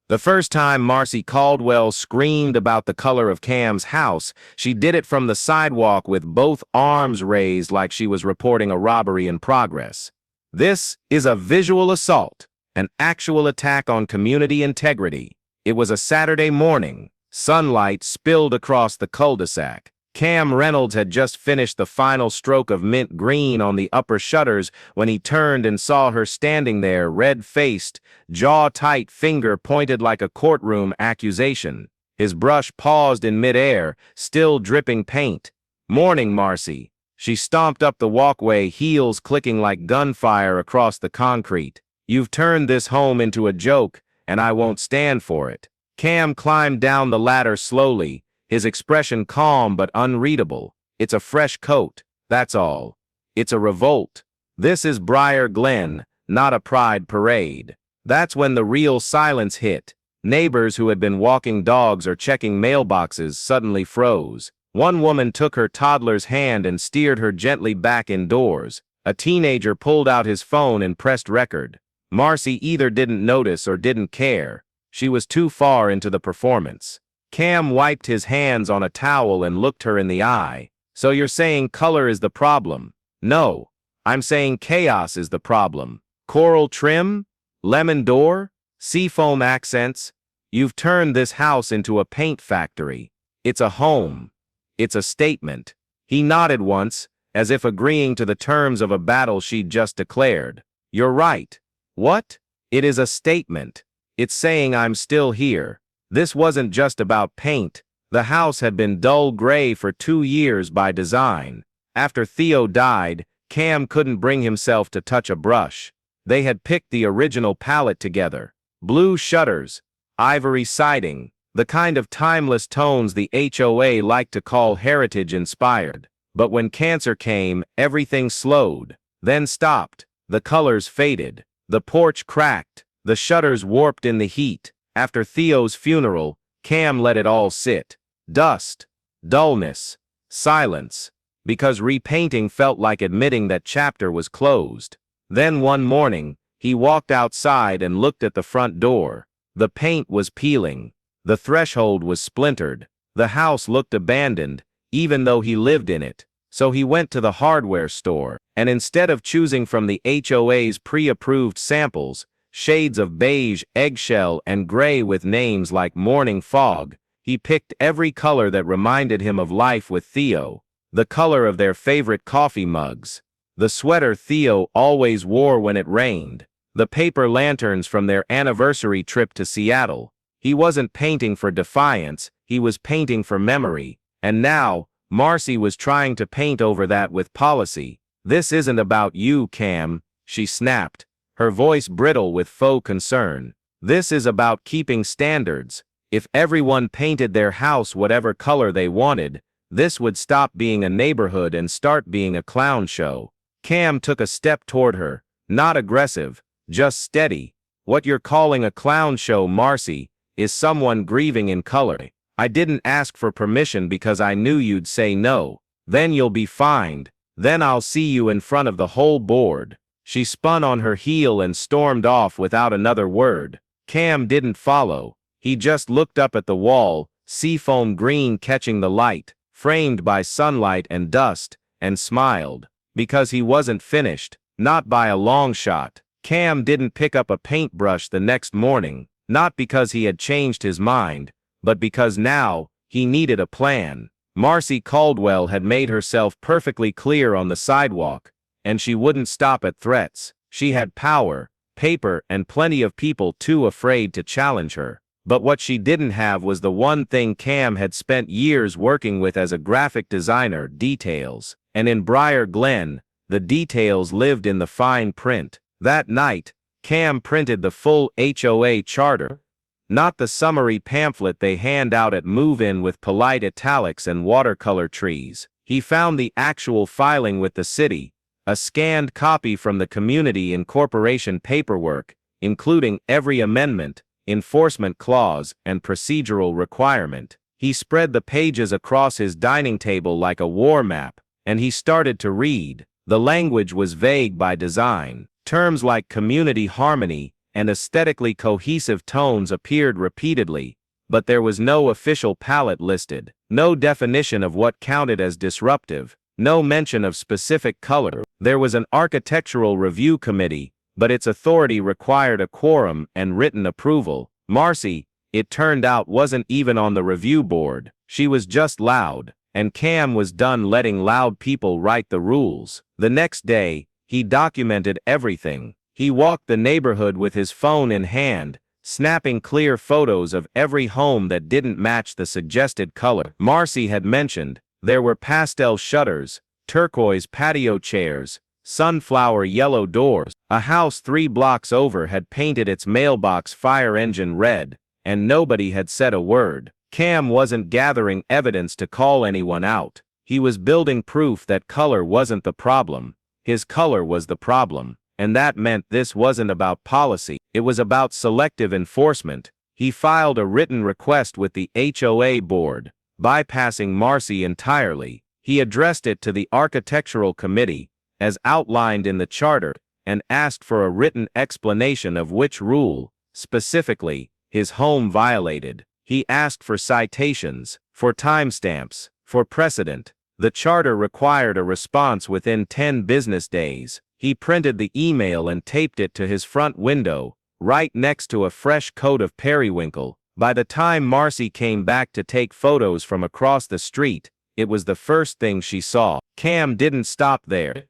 The first time Marcy Caldwell screamed about the color of Cam's house, she did it from the sidewalk with both arms raised like she was reporting a robbery in progress. This is a visual assault, an actual attack on community integrity. It was a Saturday morning. Sunlight spilled across the cul-de-sac. Cam Reynolds had just finished the final stroke of mint green on the upper shutters when he turned and saw her standing there, red-faced, jaw-tight, finger pointed like a courtroom accusation. His brush paused in midair, still dripping paint. "Morning, Marcy." She stomped up the walkway, heels clicking like gunfire across the concrete. "You've turned this home into a joke, and I won't stand for it." Cam climbed down the ladder slowly, his expression calm but unreadable. "It's a fresh coat, that's all. It's a revolt. This is Briar Glen, not a pride parade." That's when the real silence hit. Neighbors who had been walking dogs or checking mailboxes suddenly froze. One woman took her toddler's hand and steered her gently back indoors. A teenager pulled out his phone and pressed record. Marcy either didn't notice or didn't care. She was too far into the performance. Cam wiped his hands on a towel and looked her in the eye. "So you're saying color is the problem?" "No, I'm saying chaos is the problem. Coral trim? Lemon door? Seafoam accents? You've turned this house into a paint factory. It's a home. It's a statement." He nodded once, as if agreeing to the terms of a battle she'd just declared. "You're right." "What?" "It is a statement. It's saying I'm still here." This wasn't just about paint. The house had been dull gray for 2 years by design. After Theo died, Cam couldn't bring himself to touch a brush. They had picked the original palette together. Blue shutters, ivory siding, the kind of timeless tones the HOA liked to call heritage-inspired. But when cancer came, everything slowed, then stopped. The colors faded. The porch cracked. The shutters warped in the heat. After Theo's funeral, Cam let it all sit. Dust, dullness, silence, because repainting felt like admitting that chapter was closed. Then one morning, he walked outside and looked at the front door. The paint was peeling. The threshold was splintered. The house looked abandoned, even though he lived in it. So he went to the hardware store, and instead of choosing from the HOA's pre-approved samples, shades of beige, eggshell, and gray with names like Morning Fog, he picked every color that reminded him of life with Theo. The color of their favorite coffee mugs. The sweater Theo always wore when it rained. The paper lanterns from their anniversary trip to Seattle. He wasn't painting for defiance, he was painting for memory. And now, Marcy was trying to paint over that with policy. "This isn't about you, Cam," she snapped, her voice brittle with faux concern. "This is about keeping standards. If everyone painted their house whatever color they wanted, this would stop being a neighborhood and start being a clown show." Cam took a step toward her, not aggressive, just steady. "What you're calling a clown show, Marcy, is someone grieving in color. I didn't ask for permission because I knew you'd say no. Then you'll be fined. Then I'll see you in front of the whole board." She spun on her heel and stormed off without another word. Cam didn't follow. He just looked up at the wall, seafoam green catching the light, framed by sunlight and dust, and smiled. Because he wasn't finished, not by a long shot. Cam didn't pick up a paintbrush the next morning, not because he had changed his mind, but because now, he needed a plan. Marcy Caldwell had made herself perfectly clear on the sidewalk, and she wouldn't stop at threats. She had power, paper, and plenty of people too afraid to challenge her. But what she didn't have was the one thing Cam had spent years working with as a graphic designer: details. And in Briar Glen, the details lived in the fine print. That night, Cam printed the full HOA charter, not the summary pamphlet they hand out at move-in with polite italics and watercolor trees. He found the actual filing with the city, a scanned copy from the community incorporation paperwork, including every amendment, enforcement clause, and procedural requirement. He spread the pages across his dining table like a war map, and he started to read. The language was vague by design. Terms like community harmony and aesthetically cohesive tones appeared repeatedly, but there was no official palette listed, no definition of what counted as disruptive, no mention of specific color. There was an architectural review committee, but its authority required a quorum and written approval. Marcy, it turned out, wasn't even on the review board. She was just loud, and Cam was done letting loud people write the rules. The next day, he documented everything. He walked the neighborhood with his phone in hand, snapping clear photos of every home that didn't match the suggested color Marcy had mentioned. There were pastel shutters, turquoise patio chairs, sunflower yellow doors. A house 3 blocks over had painted its mailbox fire engine red, and nobody had said a word. Cam wasn't gathering evidence to call anyone out. He was building proof that color wasn't the problem. His color was the problem, and that meant this wasn't about policy. It was about selective enforcement. He filed a written request with the HOA board, bypassing Marcy entirely. He addressed it to the architectural committee, as outlined in the charter, and asked for a written explanation of which rule, specifically, his home violated. He asked for citations, for timestamps, for precedent. The charter required a response within 10 business days. He printed the email and taped it to his front window, right next to a fresh coat of periwinkle. By the time Marcy came back to take photos from across the street, it was the first thing she saw. Cam didn't stop there.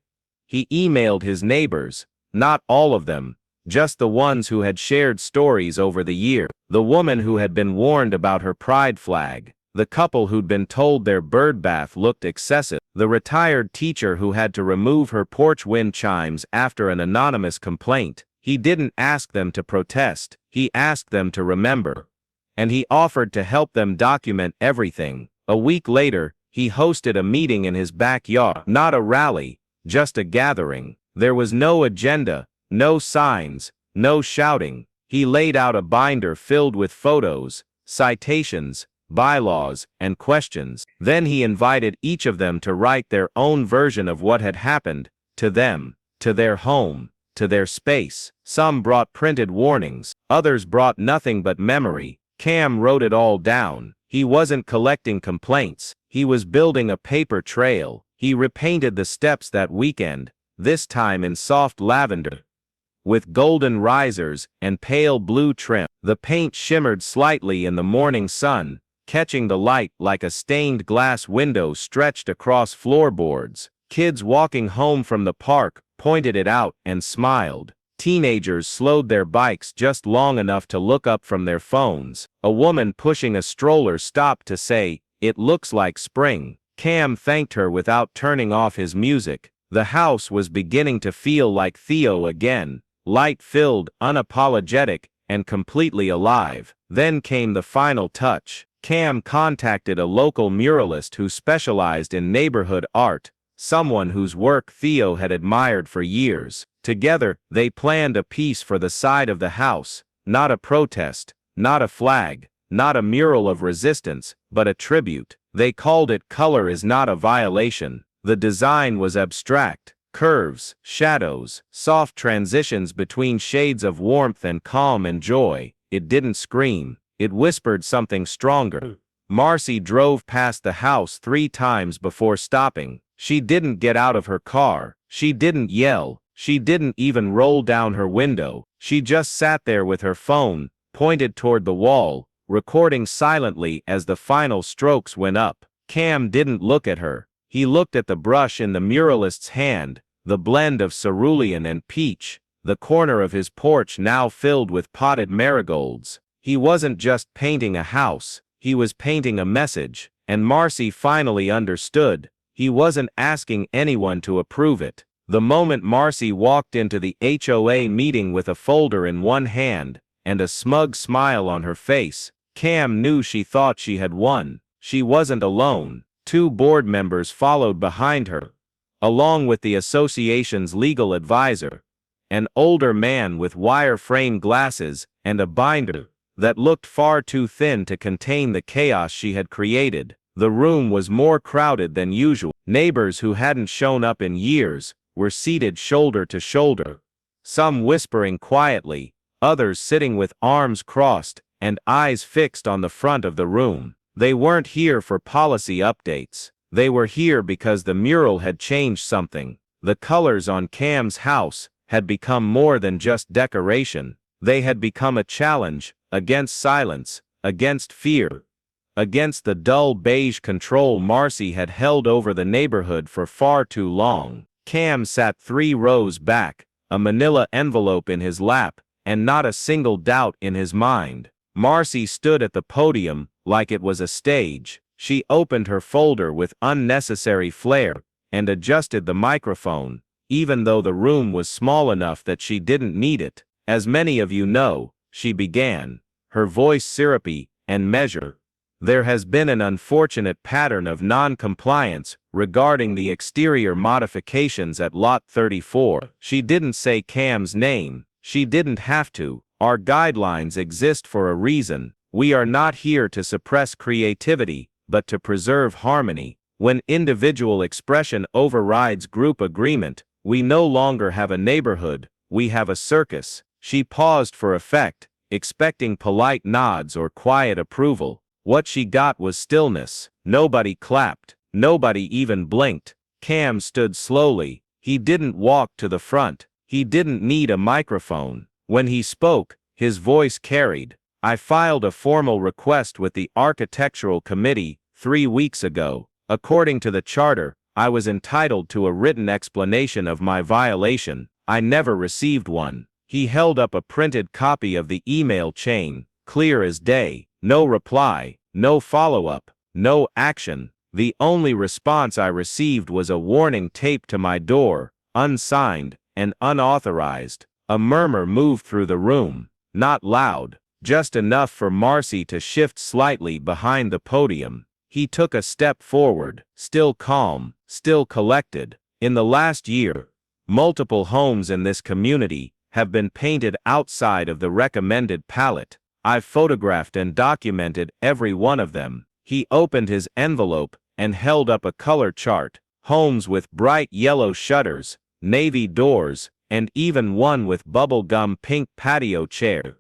He emailed his neighbors, not all of them, just the ones who had shared stories over the year. The woman who had been warned about her pride flag, the couple who'd been told their bird bath looked excessive, the retired teacher who had to remove her porch wind chimes after an anonymous complaint. He didn't ask them to protest, he asked them to remember. And he offered to help them document everything. A week later, he hosted a meeting in his backyard. Not a rally, just a gathering. There was no agenda, no signs, no shouting. He laid out a binder filled with photos, citations, bylaws, and questions. Then he invited each of them to write their own version of what had happened, to them, to their home, to their space. Some brought printed warnings, others brought nothing but memory. Cam wrote it all down. He wasn't collecting complaints, he was building a paper trail. He repainted the steps that weekend, this time in soft lavender, with golden risers and pale blue trim. The paint shimmered slightly in the morning sun, catching the light like a stained glass window stretched across floorboards. Kids walking home from the park pointed it out and smiled. Teenagers slowed their bikes just long enough to look up from their phones. A woman pushing a stroller stopped to say, "It looks like spring." Cam thanked her without turning off his music. The house was beginning to feel like Theo again, light-filled, unapologetic, and completely alive. Then came the final touch. Cam contacted a local muralist who specialized in neighborhood art, someone whose work Theo had admired for years. Together, they planned a piece for the side of the house, not a protest, not a flag, not a mural of resistance, but a tribute. They called it "Color is Not a Violation." The design was abstract, curves, shadows, soft transitions between shades of warmth and calm and joy. It didn't scream, it whispered something stronger. Marcy drove past the house 3 times before stopping. She didn't get out of her car, she didn't yell, she didn't even roll down her window. She just sat there with her phone, pointed toward the wall, recording silently as the final strokes went up. Cam didn't look at her. He looked at the brush in the muralist's hand, the blend of cerulean and peach, the corner of his porch now filled with potted marigolds. He wasn't just painting a house, he was painting a message, and Marcy finally understood. He wasn't asking anyone to approve it. The moment Marcy walked into the HOA meeting with a folder in one hand, and a smug smile on her face, Cam knew she thought she had won. She wasn't alone. 2 board members followed behind her, along with the association's legal advisor, an older man with wire-frame glasses and a binder that looked far too thin to contain the chaos she had created. The room was more crowded than usual. Neighbors who hadn't shown up in years were seated shoulder to shoulder, some whispering quietly, others sitting with arms crossed and eyes fixed on the front of the room. They weren't here for policy updates. They were here because the mural had changed something. The colors on Cam's house had become more than just decoration. They had become a challenge against silence, against fear, against the dull beige control Marcy had held over the neighborhood for far too long. Cam sat 3 rows back, a manila envelope in his lap, and not a single doubt in his mind. Marcy stood at the podium like it was a stage. She opened her folder with unnecessary flair and adjusted the microphone, even though the room was small enough that she didn't need it. As many of you know, she began, her voice syrupy and measured. There has been an unfortunate pattern of non-compliance regarding the exterior modifications at Lot 34. She didn't say Cam's name. She didn't have to. Our guidelines exist for a reason. We are not here to suppress creativity, but to preserve harmony. When individual expression overrides group agreement, we no longer have a neighborhood, we have a circus. She paused for effect, expecting polite nods or quiet approval. What she got was stillness. Nobody clapped. Nobody even blinked. Cam stood slowly. He didn't walk to the front. He didn't need a microphone. When he spoke, his voice carried. I filed a formal request with the Architectural Committee 3 weeks ago. According to the charter, I was entitled to a written explanation of my violation. I never received one. He held up a printed copy of the email chain, clear as day. No reply, no follow-up, no action. The only response I received was a warning taped to my door, unsigned and unauthorized. A murmur moved through the room, not loud, just enough for Marcy to shift slightly behind the podium. He took a step forward, still calm, still collected. In the last year, multiple homes in this community have been painted outside of the recommended palette. I've photographed and documented every one of them. He opened his envelope and held up a color chart. Homes with bright yellow shutters, navy doors, and even one with bubblegum pink patio chair.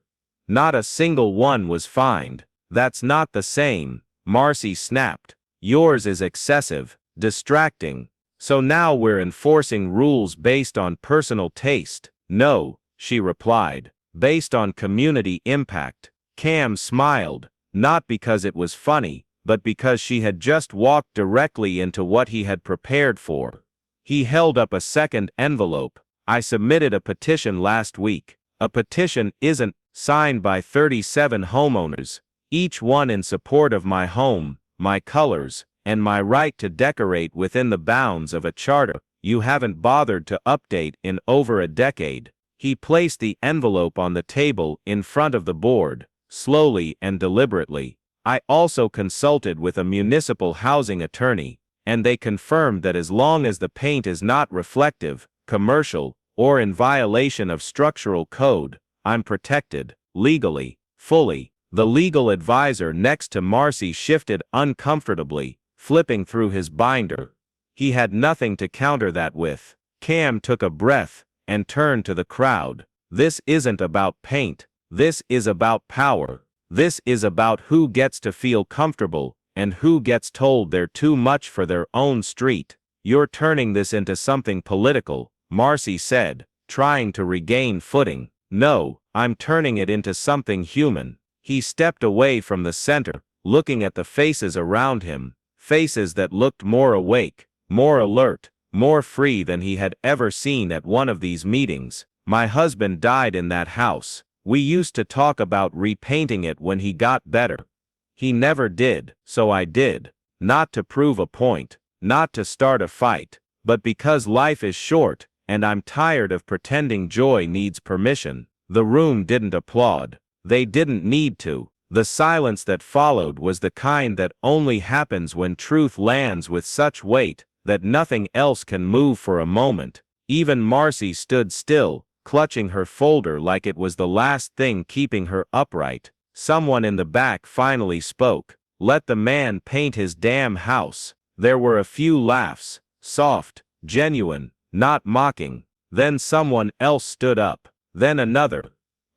Not a single one was fined. That's not the same, Marcy snapped. Yours is excessive, distracting. So now we're enforcing rules based on personal taste. No, she replied, based on community impact. Cam smiled, not because it was funny, but because she had just walked directly into what he had prepared for. He held up a second envelope. I submitted a petition last week. A petition isn't signed by 37 homeowners, each one in support of my home, my colors, and my right to decorate within the bounds of a charter you haven't bothered to update in over a decade. He placed the envelope on the table in front of the board. Slowly and deliberately. I also consulted with a municipal housing attorney, and they confirmed that as long as the paint is not reflective, commercial, or in violation of structural code, I'm protected, legally, fully. The legal advisor next to Marcy shifted uncomfortably, flipping through his binder. He had nothing to counter that with. Cam took a breath and turned to the crowd. This isn't about paint. This is about power. This is about who gets to feel comfortable and who gets told they're too much for their own street. You're turning this into something political, Marcy said, trying to regain footing. No, I'm turning it into something human. He stepped away from the center, looking at the faces around him, faces that looked more awake, more alert, more free than he had ever seen at one of these meetings. My husband died in that house. We used to talk about repainting it when he got better. He never did, so I did. Not to prove a point, not to start a fight, but because life is short, and I'm tired of pretending joy needs permission. The room didn't applaud. They didn't need to. The silence that followed was the kind that only happens when truth lands with such weight that nothing else can move for a moment. Even Marcy stood still, clutching her folder like it was the last thing keeping her upright. Someone in the back finally spoke. Let the man paint his damn house. There were a few laughs, soft, genuine, not mocking. Then someone else stood up. Then another.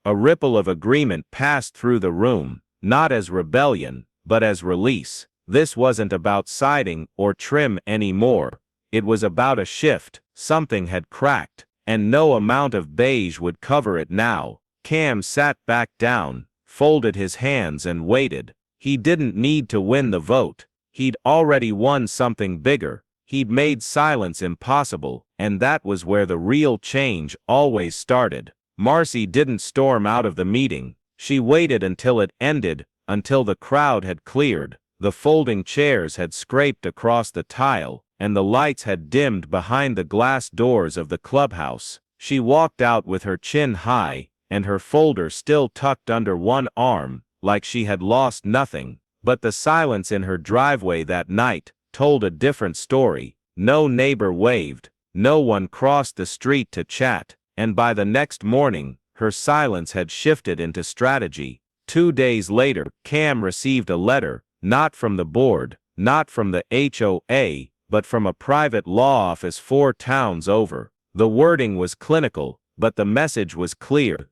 A ripple of agreement passed through the room, not as rebellion, but as release. This wasn't about siding or trim anymore. It was about a shift. Something had cracked, and no amount of beige would cover it now. Cam sat back down, folded his hands and waited. He didn't need to win the vote. He'd already won something bigger. He'd made silence impossible, and that was where the real change always started. Marcy didn't storm out of the meeting. She waited until it ended, until the crowd had cleared, the folding chairs had scraped across the tile, and the lights had dimmed behind the glass doors of the clubhouse. She walked out with her chin high, and her folder still tucked under one arm, like she had lost nothing. But the silence in her driveway that night told a different story. No neighbor waved, no one crossed the street to chat, and by the next morning, her silence had shifted into strategy. 2 days later, Cam received a letter, not from the board, not from the HOA, but from a private law office 4 towns over. The wording was clinical, but the message was clear.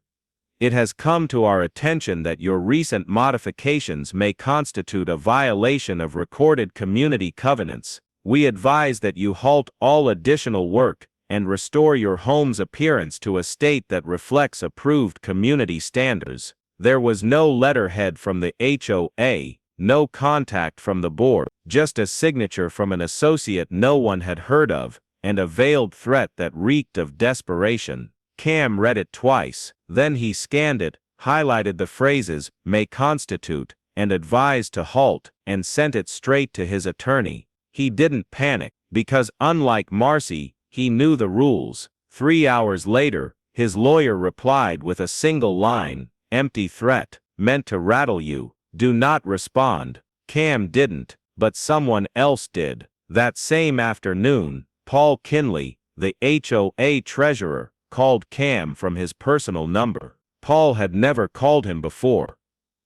It has come to our attention that your recent modifications may constitute a violation of recorded community covenants. We advise that you halt all additional work and restore your home's appearance to a state that reflects approved community standards. There was no letterhead from the HOA, no contact from the board, just a signature from an associate no one had heard of, and a veiled threat that reeked of desperation. Cam read it twice, then he scanned it, highlighted the phrases, "may constitute," and "advised to halt," and sent it straight to his attorney. He didn't panic, because unlike Marcy, he knew the rules. 3 hours later, his lawyer replied with a single line, "empty threat, meant to rattle you. Do not respond." Cam didn't, but someone else did. That same afternoon, Paul Kinley, the HOA treasurer, called Cam from his personal number. Paul had never called him before.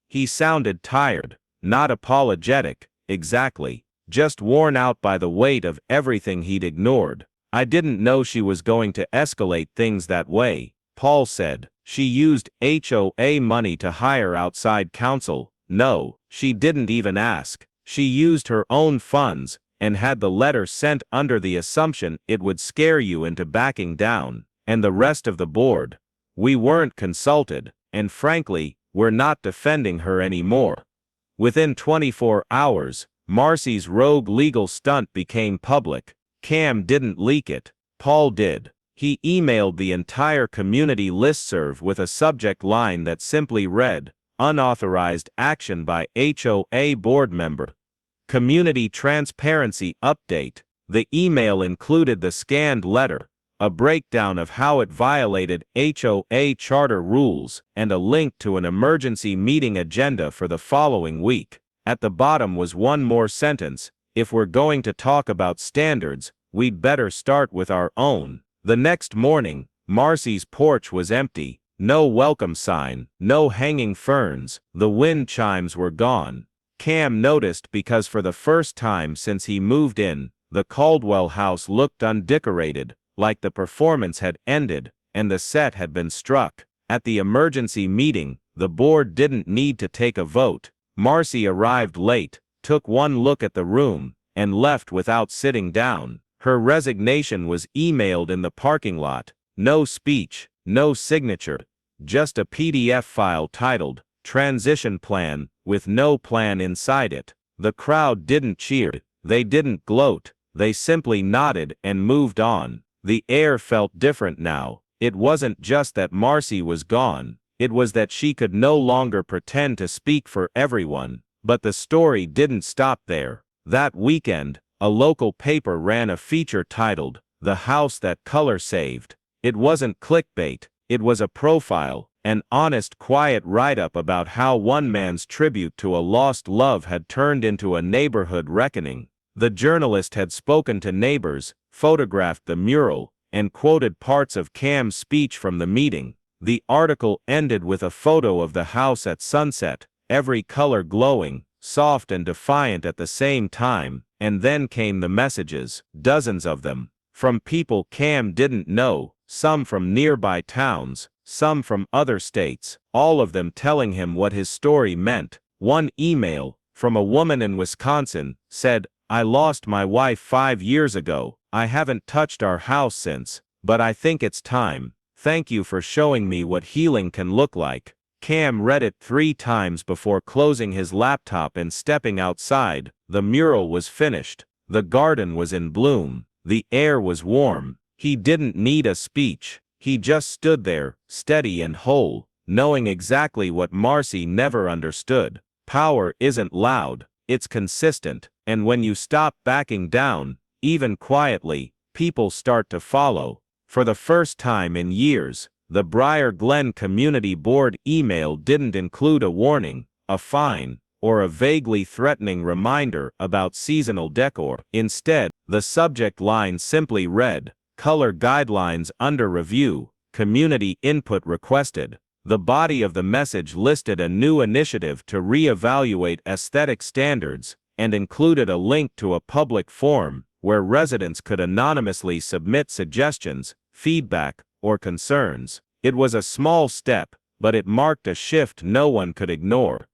He sounded tired, not apologetic, exactly, just worn out by the weight of everything he'd ignored. "I didn't know she was going to escalate things that way," Paul said. "She used HOA money to hire outside counsel. No, she didn't even ask. She used her own funds, and had the letter sent under the assumption it would scare you into backing down. And the rest of the board. We weren't consulted, and frankly, we're not defending her anymore." Within 24 hours, Marcy's rogue legal stunt became public. Cam didn't leak it. Paul did. He emailed the entire community listserv with a subject line that simply read, "Unauthorized action by HOA board member. Community transparency update." The email included the scanned letter, a breakdown of how it violated HOA charter rules, and a link to an emergency meeting agenda for the following week. At the bottom was one more sentence: "If we're going to talk about standards, we'd better start with our own." The next morning, Marcy's porch was empty. No welcome sign, no hanging ferns, the wind chimes were gone. Cam noticed because for the first time since he moved in, the Caldwell house looked undecorated, like the performance had ended, and the set had been struck. At the emergency meeting, the board didn't need to take a vote. Marcy arrived late, took one look at the room, and left without sitting down. Her resignation was emailed in the parking lot. No speech, no signature, just a PDF file titled, "Transition Plan," with no plan inside it. The crowd didn't cheer, they didn't gloat, they simply nodded and moved on. The air felt different now. It wasn't just that Marcy was gone, it was that she could no longer pretend to speak for everyone. But the story didn't stop there. That weekend, a local paper ran a feature titled, "The House That Color Saved." It wasn't clickbait, it was a profile, an honest, quiet write-up about how one man's tribute to a lost love had turned into a neighborhood reckoning. The journalist had spoken to neighbors, photographed the mural, and quoted parts of Cam's speech from the meeting. The article ended with a photo of the house at sunset, every color glowing, soft and defiant at the same time, and then came the messages, dozens of them, from people Cam didn't know, some from nearby towns, some from other states, all of them telling him what his story meant. One email, from a woman in Wisconsin, said, "I lost my wife 5 years ago. I haven't touched our house since, but I think it's time. Thank you for showing me what healing can look like." Cam read it 3 times before closing his laptop and stepping outside. The mural was finished. The garden was in bloom. The air was warm. He didn't need a speech. He just stood there, steady and whole, knowing exactly what Marcy never understood. Power isn't loud, it's consistent, and when you stop backing down, even quietly, people start to follow. For the first time in years, the Briar Glen Community Board email didn't include a warning, a fine, or a vaguely threatening reminder about seasonal decor. Instead, the subject line simply read, "Color guidelines under review, community input requested." The body of the message listed a new initiative to reevaluate aesthetic standards, and included a link to a public forum where residents could anonymously submit suggestions, feedback, or concerns. It was a small step, but it marked a shift no one could ignore.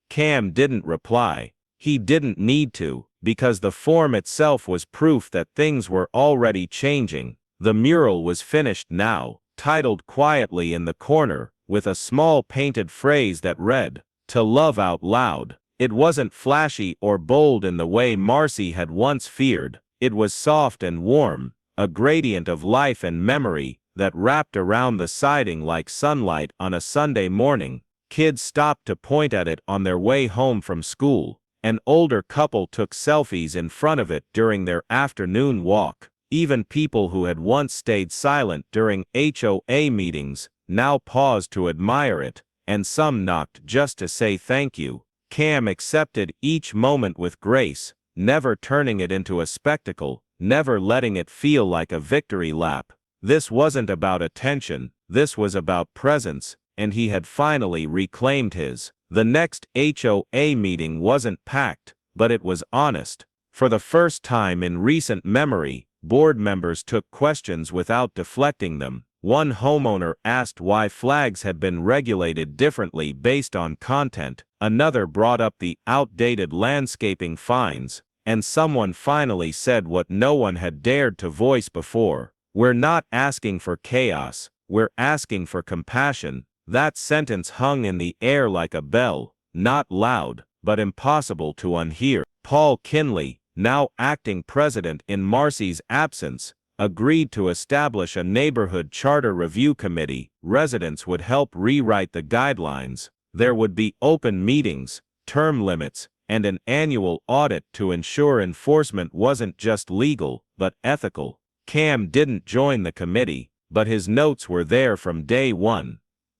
Cam didn't reply. He didn't need to, because the form itself was proof that things were already changing. The mural was finished now, titled quietly in the corner, with a small painted phrase that read, "To love out loud." It wasn't flashy or bold in the way Marcy had once feared. It was soft and warm, a gradient of life and memory that wrapped around the siding like sunlight on a Sunday morning. Kids stopped to point at it on their way home from school. An older couple took selfies in front of it during their afternoon walk. Even people who had once stayed silent during HOA meetings now paused to admire it, and some knocked just to say thank you. Cam accepted each moment with grace, never turning it into a spectacle, never letting it feel like a victory lap. This wasn't about attention, this was about presence, and he had finally reclaimed his. The next HOA meeting wasn't packed, but it was honest. For the first time in recent memory, board members took questions without deflecting them. One homeowner asked why flags had been regulated differently based on content, another brought up the outdated landscaping fines, and someone finally said what no one had dared to voice before. "We're not asking for chaos, we're asking for compassion." That sentence hung in the air like a bell, not loud, but impossible to unhear. Paul Kinley, now acting president in Marcy's absence, agreed to establish a neighborhood charter review committee. Residents would help rewrite the guidelines. There would be open meetings, term limits, and an annual audit to ensure enforcement wasn't just legal, but ethical. Cam didn't join the committee, but his notes were there from day one.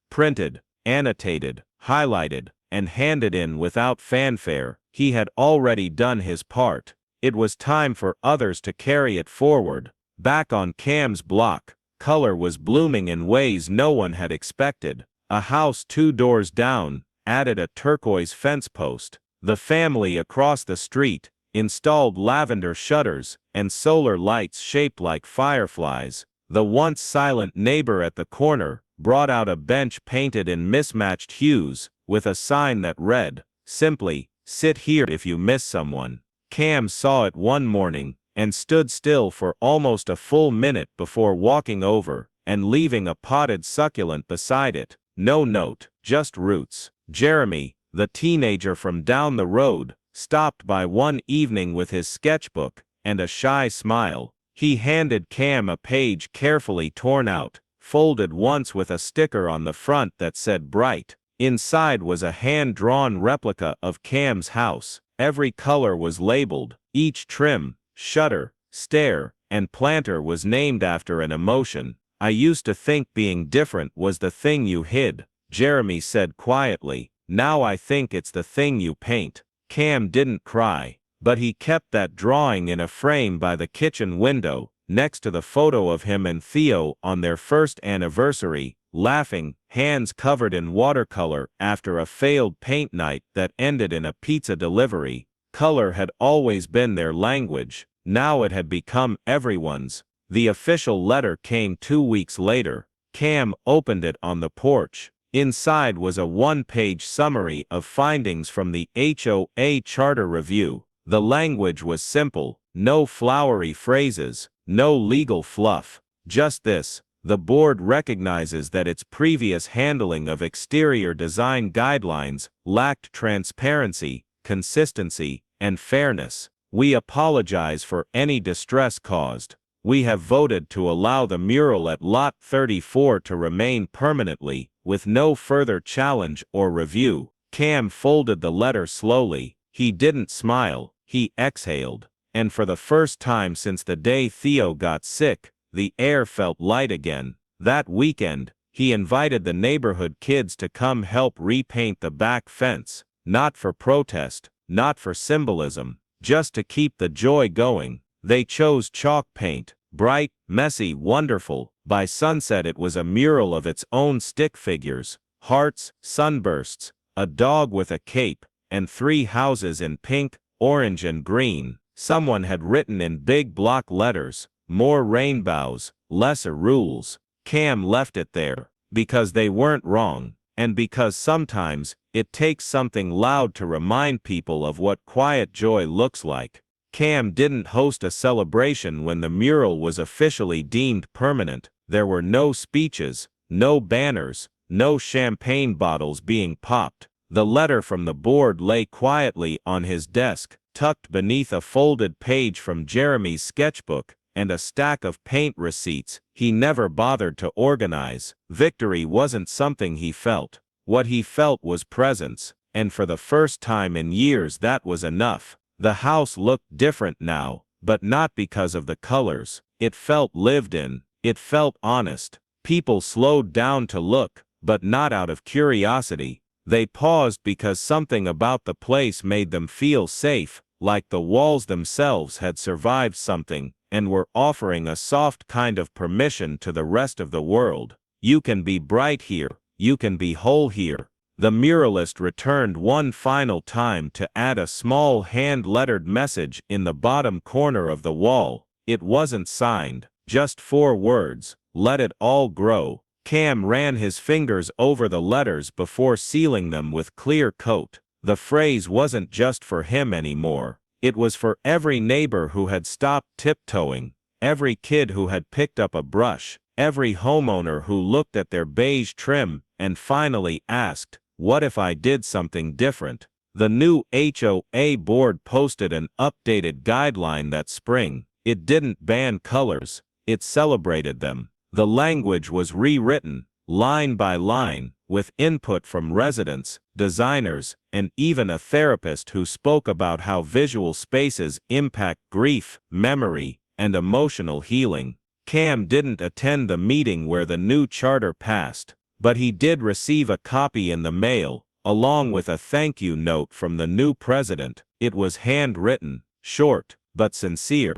Printed, annotated, highlighted, and handed in without fanfare. He had already done his part. It was time for others to carry it forward. Back on Cam's block, color was blooming in ways no one had expected. A house 2 doors down added a turquoise fence post. The family across the street installed lavender shutters and solar lights shaped like fireflies. The once silent neighbor at the corner brought out a bench painted in mismatched hues, with a sign that read, simply, "Sit here if you miss someone." Cam saw it one morning, and stood still for almost a full minute before walking over, and leaving a potted succulent beside it. No note, just roots. Jeremy, the teenager from down the road, stopped by one evening with his sketchbook, and a shy smile. He handed Cam a page carefully torn out, folded once with a sticker on the front that said Bright. Inside was a hand-drawn replica of Cam's house. Every color was labeled, each trim, shutter, stair, and planter was named after an emotion. "I used to think being different was the thing you hid," Jeremy said quietly. "Now I think it's the thing you paint." Cam didn't cry, but he kept that drawing in a frame by the kitchen window, next to the photo of him and Theo on their first anniversary, laughing, hands covered in watercolor after a failed paint night that ended in a pizza delivery. Color had always been their language, now it had become everyone's. The official letter came 2 weeks later. Cam opened it on the porch. Inside was a one-page summary of findings from the HOA charter review. The language was simple, no flowery phrases, no legal fluff. Just this: the board recognizes that its previous handling of exterior design guidelines lacked transparency, consistency, and fairness. We apologize for any distress caused. We have voted to allow the mural at Lot 34 to remain permanently, with no further challenge or review. Cam folded the letter slowly. He didn't smile, he exhaled. And for the first time since the day Theo got sick, the air felt light again. That weekend, he invited the neighborhood kids to come help repaint the back fence, not for protest, not for symbolism, just to keep the joy going. They chose chalk paint, bright, messy, wonderful. By sunset it was a mural of its own stick figures, hearts, sunbursts, a dog with a cape, and 3 houses in pink, orange and green. Someone had written in big block letters, "More rainbows, lesser rules." Cam left it there, because they weren't wrong, and because sometimes it takes something loud to remind people of what quiet joy looks like. Cam didn't host a celebration when the mural was officially deemed permanent. There were no speeches, no banners, no champagne bottles being popped. The letter from the board lay quietly on his desk, tucked beneath a folded page from Jeremy's sketchbook and a stack of paint receipts he never bothered to organize. Victory wasn't something he felt. What he felt was presence, and for the first time in years that was enough. The house looked different now, but not because of the colors. It felt lived in. It felt honest. People slowed down to look, but not out of curiosity. They paused because something about the place made them feel safe, like the walls themselves had survived something, and were offering a soft kind of permission to the rest of the world. You can be bright here. You can be whole here. The muralist returned one final time to add a small hand-lettered message in the bottom corner of the wall. It wasn't signed, just 4 words: "Let it all grow." Cam ran his fingers over the letters before sealing them with clear coat. The phrase wasn't just for him anymore. It was for every neighbor who had stopped tiptoeing, every kid who had picked up a brush, every homeowner who looked at their beige trim and finally asked, "What if I did something different?" The new HOA board posted an updated guideline that spring. It didn't ban colors, it celebrated them. The language was rewritten, line by line, with input from residents, designers, and even a therapist who spoke about how visual spaces impact grief, memory, and emotional healing. Cam didn't attend the meeting where the new charter passed, but he did receive a copy in the mail, along with a thank you note from the new president. It was handwritten, short, but sincere.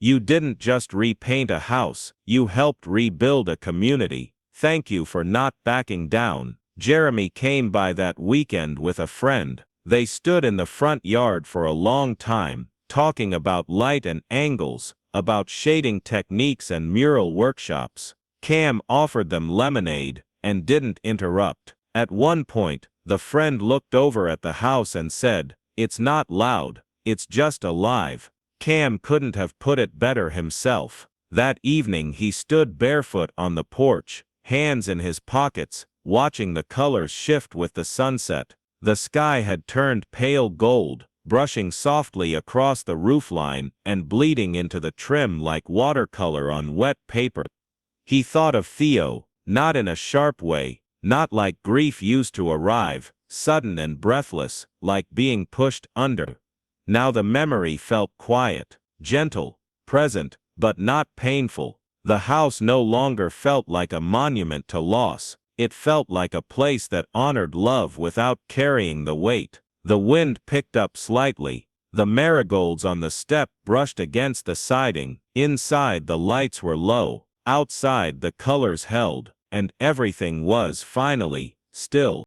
"You didn't just repaint a house, you helped rebuild a community. Thank you for not backing down." Jeremy came by that weekend with a friend. They stood in the front yard for a long time, talking about light and angles, about shading techniques and mural workshops. Cam offered them lemonade and didn't interrupt. At one point, the friend looked over at the house and said, "It's not loud, it's just alive." Cam couldn't have put it better himself. That evening he stood barefoot on the porch, hands in his pockets, watching the colors shift with the sunset. The sky had turned pale gold, brushing softly across the roofline and bleeding into the trim like watercolor on wet paper. He thought of Theo, not in a sharp way, not like grief used to arrive, sudden and breathless, like being pushed under. Now the memory felt quiet, gentle, present, but not painful. The house no longer felt like a monument to loss. It felt like a place that honored love without carrying the weight. The wind picked up slightly. The marigolds on the step brushed against the siding. Inside the lights were low. Outside the colors held, and everything was finally still.